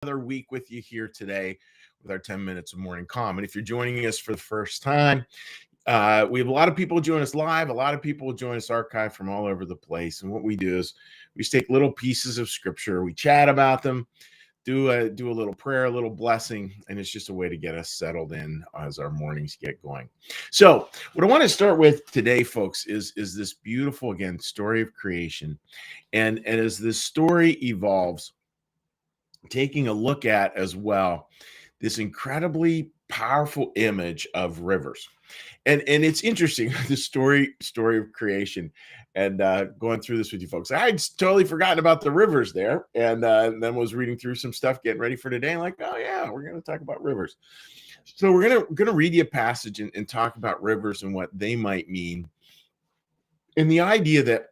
another week with you here today with our 10 minutes of morning calm. And if you're joining us for the first time, we have a lot of people join us live. A lot of people join us archived from all over the place. And what we do is we just take little pieces of scripture, we chat about them, do a little prayer, a little blessing, and it's just a way to get us settled in as our mornings get going. So, what I want to start with today, folks, is this beautiful again story of creation, and as this story evolves, taking a look at as well this incredibly powerful image of rivers. And it's interesting, the story of creation, and going through this with you folks. I'd totally forgotten about the rivers there, and then was reading through some stuff, getting ready for today. And like, oh yeah, we're going to talk about rivers. So we're gonna read you a passage and talk about rivers and what they might mean, and the idea that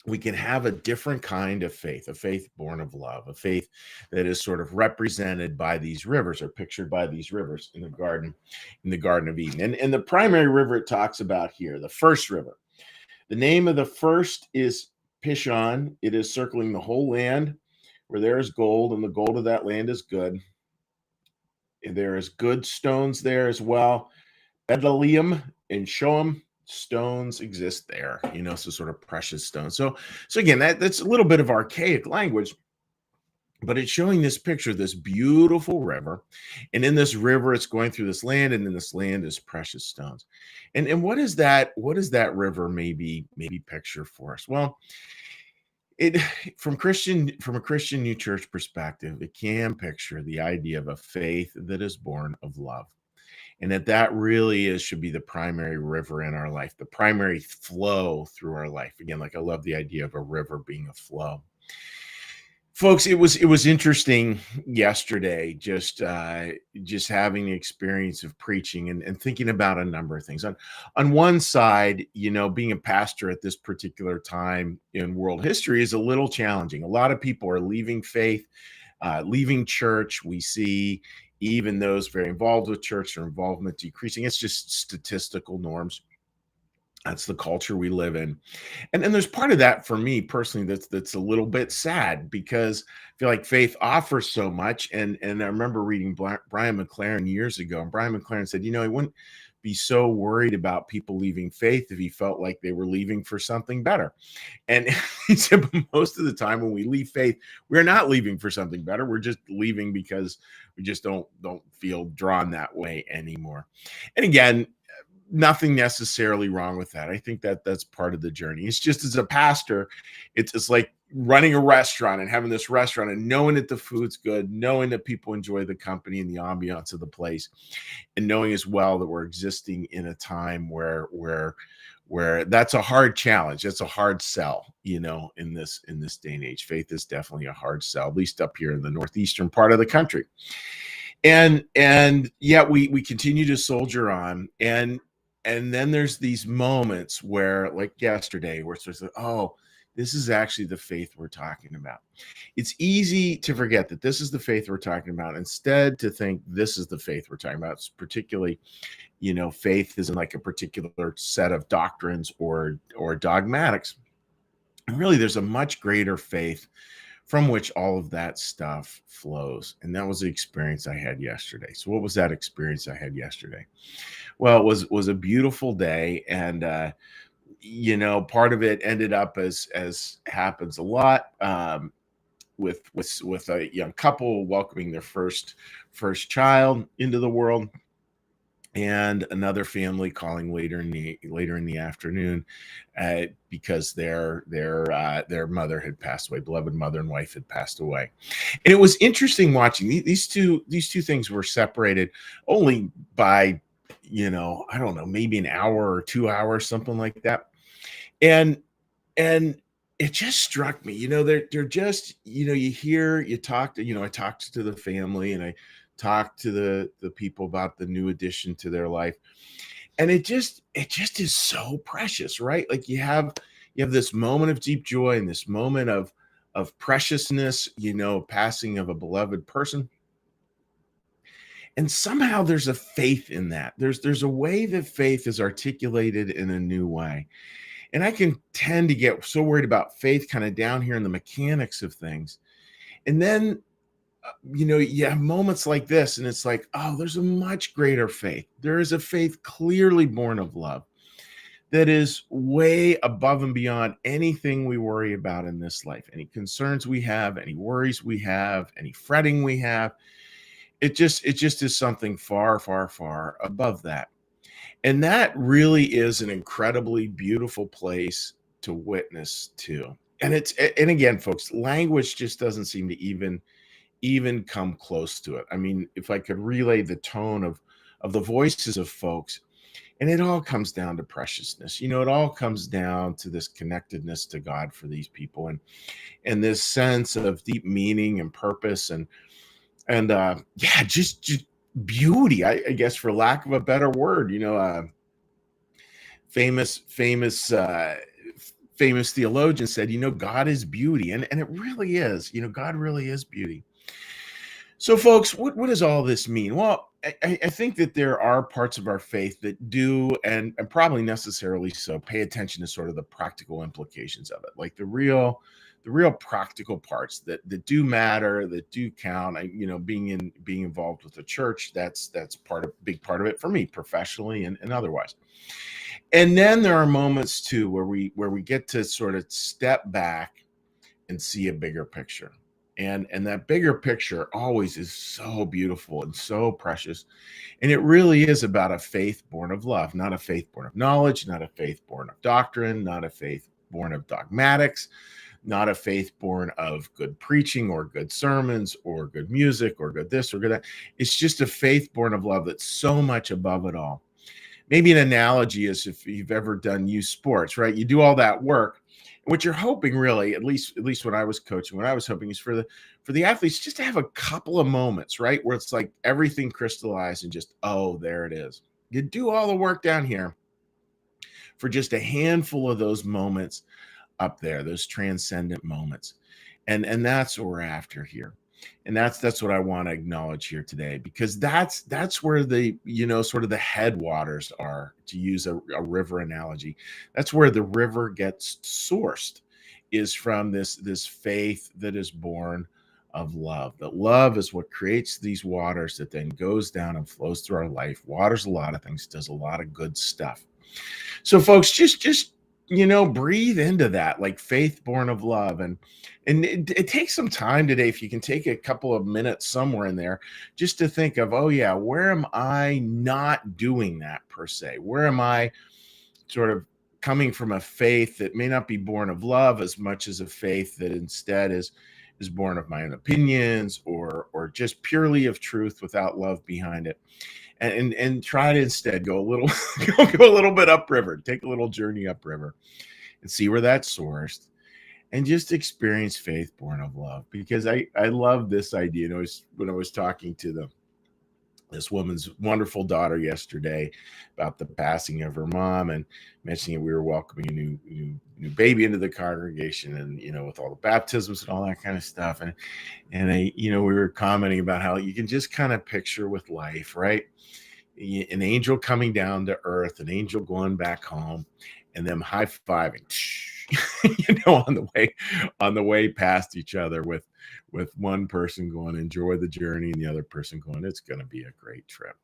we can have a different kind of faith, a faith born of love, a faith that is sort of represented by these rivers or pictured by these rivers in the Garden of Eden. And the primary river it talks about here, the first river. The name of the first is Pishon. It is circling the whole land where there is gold, and the gold of that land is good. And there is good stones there as well. Bdellium and Shoam stones exist there, so sort of precious stones. So again, that's a little bit of archaic language, but it's showing this picture, this beautiful river, and in this river, it's going through this land, and in this land is precious stones. And what is that? What does that river maybe picture for us? Well, it from a Christian New Church perspective, it can picture the idea of a faith that is born of love, and that really should be the primary river in our life, the primary flow through our life. Again, like I love the idea of a river being a flow. Folks, it was interesting yesterday, just having the experience of preaching and thinking about a number of things. On one side, being a pastor at this particular time in world history is a little challenging. A lot of people are leaving faith, leaving church. We see even those very involved with church, their involvement decreasing. It's just statistical norms. That's the culture we live in. And there's part of that for me personally that's a little bit sad, because I feel like faith offers so much. And I remember reading Brian McLaren years ago, and Brian McLaren said, he wouldn't be so worried about people leaving faith if he felt like they were leaving for something better. And he said, most of the time when we leave faith, we're not leaving for something better. We're just leaving because we just don't feel drawn that way anymore. And again, nothing necessarily wrong with that. I think that's part of the journey. It's just, as a pastor, it's like running a restaurant and having this restaurant and knowing that the food's good, knowing that people enjoy the company and the ambiance of the place, and knowing as well that we're existing in a time where that's a hard challenge. That's a hard sell, in this day and age. Faith is definitely a hard sell, at least up here in the northeastern part of the country. And yet we continue to soldier on. And then there's these moments where, like yesterday, where it's just like, oh, this is actually the faith we're talking about. It's easy to forget that this is the faith we're talking about, instead to think this is the faith we're talking about. It's particularly, faith isn't like a particular set of doctrines or dogmatics. And really, there's a much greater faith from which all of that stuff flows. And that was the experience I had yesterday. So what was that experience I had yesterday? Well, it was a beautiful day. And, part of it ended up as happens a lot, with a young couple welcoming their first child into the world, and another family calling later in the afternoon, because their mother had passed away. Beloved mother and wife had passed away. And it was interesting watching these two things were separated only by, I don't know, maybe an hour or 2 hours, something like that. And it just struck me, they're just, you talk to, I talked to the family, and I talked to the people about the new addition to their life. And it just is so precious, right? Like you have this moment of deep joy and this moment of preciousness, passing of a beloved person. And somehow there's a faith in that. There's a way that faith is articulated in a new way. And I can tend to get so worried about faith kind of down here in the mechanics of things. And then you have moments like this, and it's like, oh, there's a much greater faith. There is a faith clearly born of love that is way above and beyond anything we worry about in this life, any concerns we have, any worries we have, any fretting we have. It just is something far, far, far above that. And that really is an incredibly beautiful place to witness to. And again, folks, language just doesn't seem to even come close to it. I mean, if I could relay the tone of the voices of folks, and it all comes down to preciousness. It all comes down to this connectedness to God for these people, and this sense of deep meaning and purpose, and yeah, just beauty, I guess, for lack of a better word. Famous theologian said, God is beauty, and it really is. God really is beauty. So, folks, what does all this mean? Well, I think that there are parts of our faith that do, and probably necessarily so, pay attention to sort of the practical implications of it, like the real practical parts that do matter, that do count. Being involved with the church, that's big part of it for me, professionally and otherwise. And then there are moments too where we get to sort of step back and see a bigger picture. And that bigger picture always is so beautiful and so precious. And it really is about a faith born of love, not a faith born of knowledge, not a faith born of doctrine, not a faith born of dogmatics, not a faith born of good preaching or good sermons or good music or good this or good that. It's just a faith born of love that's so much above it all. Maybe an analogy is if you've ever done youth sports, right? You do all that work. What you're hoping, really, at least when I was coaching, what I was hoping is for the athletes just to have a couple of moments, right, where it's like everything crystallized and just, oh, there it is. You do all the work down here for just a handful of those moments up there, those transcendent moments. And that's what we're after here. And that's what I want to acknowledge here today, because that's where the sort of the headwaters are, to use a river analogy. That's where the river gets sourced, is from this faith that is born of love. That love is what creates these waters that then goes down and flows through our life, waters a lot of things, does a lot of good stuff. So, folks, just breathe into that, like faith born of love, and it takes some time today. If you can take a couple of minutes somewhere in there, just to think of, oh yeah, where am I not doing that per se? Where am I sort of coming from a faith that may not be born of love as much as a faith that instead is born of my own opinions, or just purely of truth without love behind it? And try to instead go a little go a little bit upriver, take a little journey upriver, and see where that's sourced, and just experience faith born of love. Because I love this idea. When I was talking to this woman's wonderful daughter yesterday about the passing of her mom, and mentioning that we were welcoming a new baby into the congregation, and with all the baptisms and all that kind of stuff, and we were commenting about how you can just kind of picture with life, right? An angel coming down to earth, an angel going back home, and them high-fiving on the way past each other, with one person going, enjoy the journey, and the other person going, it's going to be a great trip.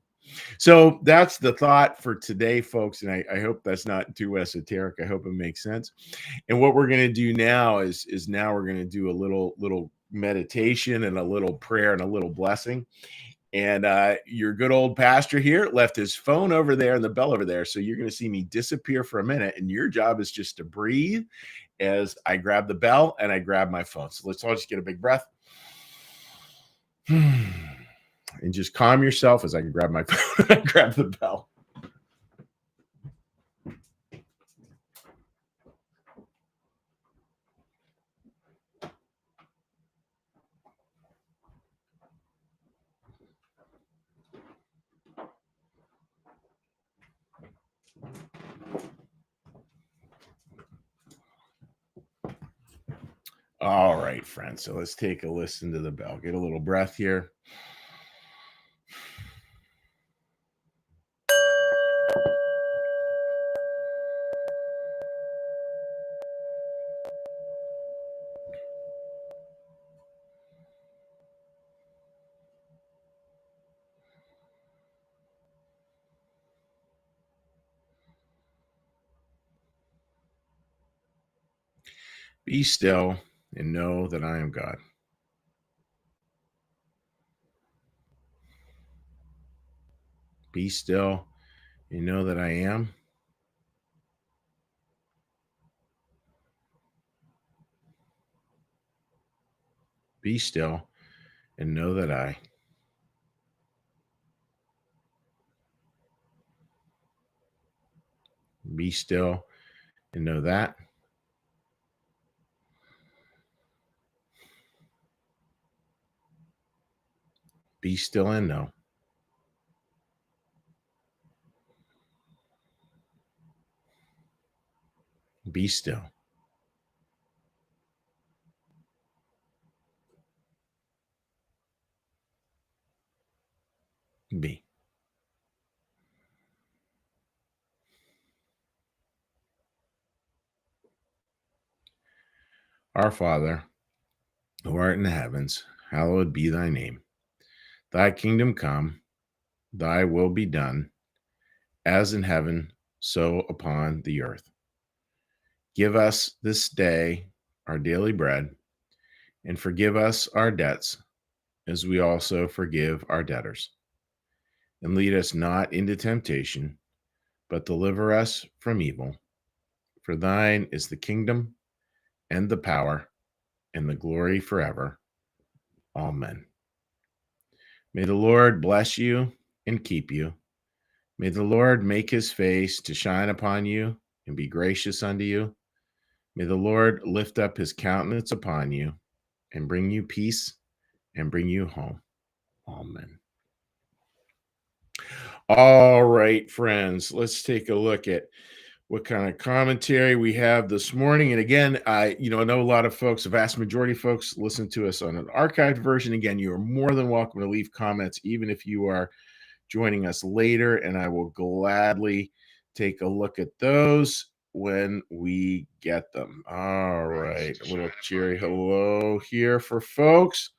So that's the thought for today, folks. And I hope that's not too esoteric. I hope it makes sense. And what we're going to do now is now we're going to do a little meditation and a little prayer and a little blessing. And your good old pastor here left his phone over there and the bell over there. So you're going to see me disappear for a minute. And your job is just to breathe as I grab the bell and I grab my phone. So let's all just get a big breath. And just calm yourself as I grab my phone and I grab the bell. All right, friends. So let's take a listen to the bell. Get a little breath here. Be still and know that I am God. Be still and know that I am. Be still and know that I. Be still and know that. Be still and know. Be still. Be. Our Father, who art in the heavens, hallowed be thy name. Thy kingdom come, thy will be done, as in heaven, so upon the earth. Give us this day our daily bread, and forgive us our debts, as we also forgive our debtors. And lead us not into temptation, but deliver us from evil. For thine is the kingdom, and the power, and the glory forever. Amen. May the Lord bless you and keep you. May the Lord make his face to shine upon you and be gracious unto you. May the Lord lift up his countenance upon you and bring you peace and bring you home. Amen. All right, friends, let's take a look at what kind of commentary we have this morning. And again, I know a lot of folks, a vast majority of folks listen to us on an archived version. Again, you are more than welcome to leave comments, even if you are joining us later, and I will gladly take a look at those when we get them. All right, a little cheery hello here for folks.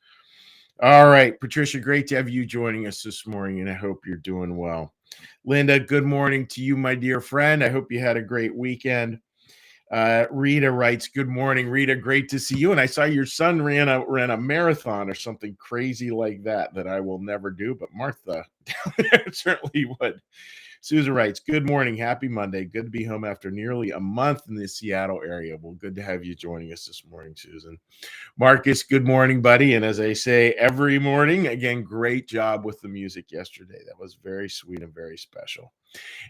All right, Patricia, great to have you joining us this morning, and I hope you're doing well. Linda, good morning to you, my dear friend. I hope you had a great weekend. Rita writes, "Good morning, Rita. Great to see you. And I saw your son ran a marathon or something crazy like that I will never do, but Martha certainly would." Susan writes, "Good morning, happy Monday. Good to be home after nearly a month in the Seattle area." Well, good to have you joining us this morning, Susan. Marcus, good morning, buddy. And as I say every morning, again, great job with the music yesterday. That was very sweet and very special.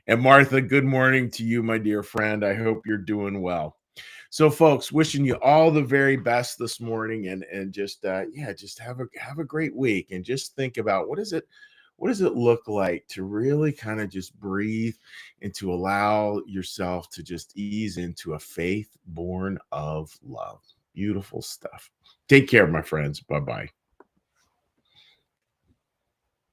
And Martha, good morning to you, my dear friend. I hope you're doing well. Folks, wishing you all the very best this morning, and just just have a great week, and just think about what does it look like to really kind of just breathe and to allow yourself to just ease into a faith born of love. Beautiful stuff. Take care, my friends. Bye-bye.